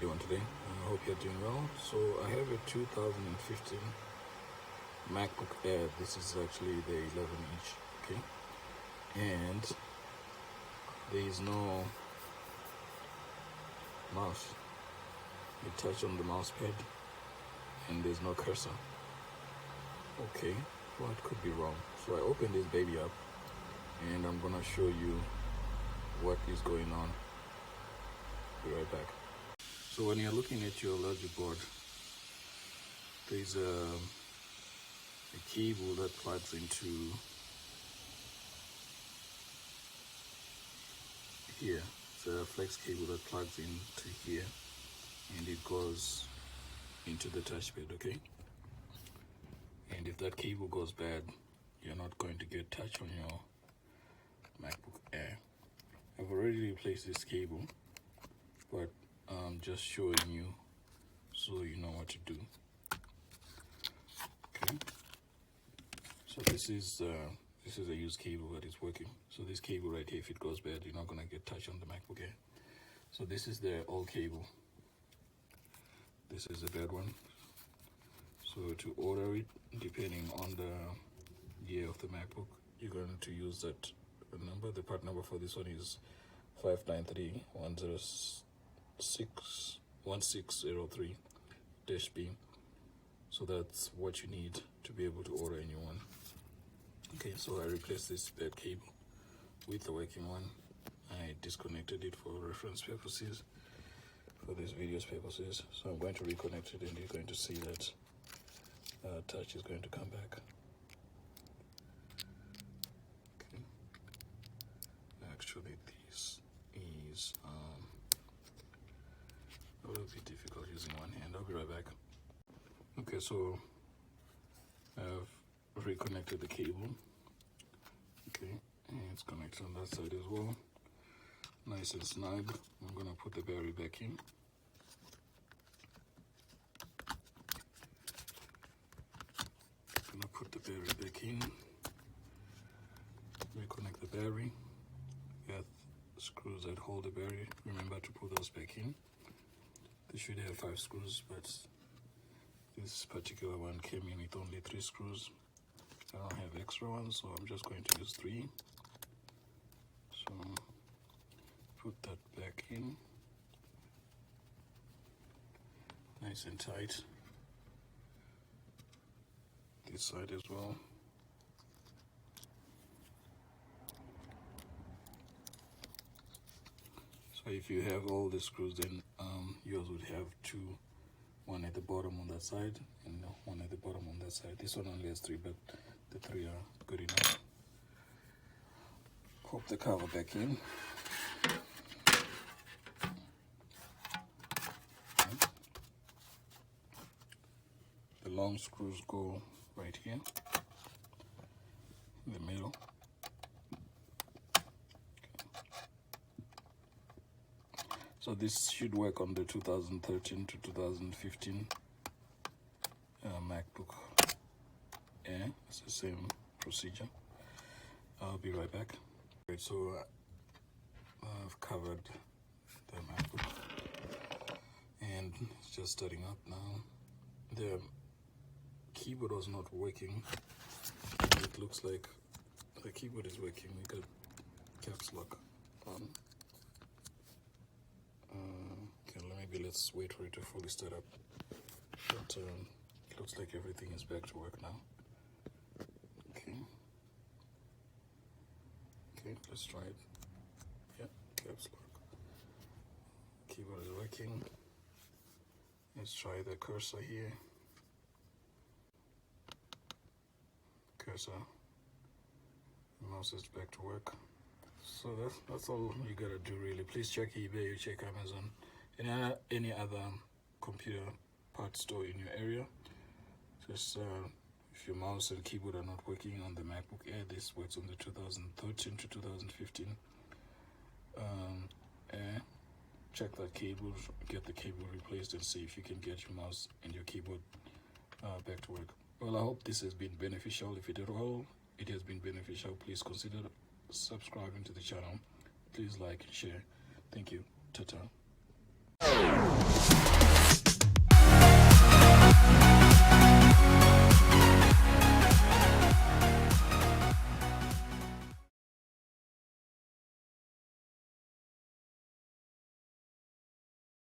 doing today? I hope you're doing well. So I have a 2015 MacBook Air. This is actually the 11-inch, okay? And there is no mouse. You touch on the mouse pad and there's no cursor. Okay, what could be wrong? So I open this baby up and I'm gonna show you what is going on. Be right back. So when you're looking at your logic board, there's a cable that plugs into here. It's a flex cable that plugs into here and it goes into the touchpad, okay? And if that cable goes bad, you're not going to get touch on your MacBook Air. I've already replaced this cable, but I'm just showing you so you know what to do. Okay, so this is a used cable that is working. So this cable right here, if it goes bad, you're not gonna get touch on the MacBook Air. So this is the old cable. This is the bad one. So to order it, depending on the year of the MacBook, you're going to use that number. The part number for this one is 593-106-1603-B. So that's what you need to be able to order a new one. Okay, so I replaced this bad cable with the working one. I disconnected it for reference purposes, for this video's purposes. So I'm going to reconnect it and you're going to see that touch is going to come back. Okay. Actually, this is a little bit difficult using one hand. I'll be right back. Okay, so I've reconnected the cable. Okay, and it's connected on that side as well. Nice and snug. I'm gonna put the battery back in. Put the battery back in. Reconnect the battery. Got screws that hold the battery. Remember to put those back in. They should have 5 screws, but this particular one came in with only 3 screws. I don't have extra ones, so I'm just going to use 3. So put that back in. Nice and tight. This side as well. So if you have all the screws, then yours would have 2, one at the bottom on that side and one at the bottom on that side. This one only has 3, but the 3 are good enough. Pop the cover back in. The long screws go right here in the middle. So this should work on the 2013 to 2015 MacBook Air. It's the same procedure. I'll be right back. Right, so I've covered the MacBook and it's just starting up now. The keyboard was not working. It looks like the keyboard is working. We got caps lock on. Okay, maybe let's wait for it to fully start up. But it looks like everything is back to work now. Okay. Okay, let's try it. Yeah, caps lock. Keyboard is working. Let's try the cursor here. Cursor. The mouse is back to work. So that's all you gotta do really. Please check eBay, check Amazon, any other computer parts store in your area. Just if your mouse and keyboard are not working on the MacBook Air, this works on the 2013 to 2015 Air. Check that cable, get the cable replaced, and see if you can get your mouse and your keyboard back to work. Well, I hope this has been beneficial. If it at all it has been beneficial, please consider subscribing to the channel. Please like and share. Thank you. Ta-ta.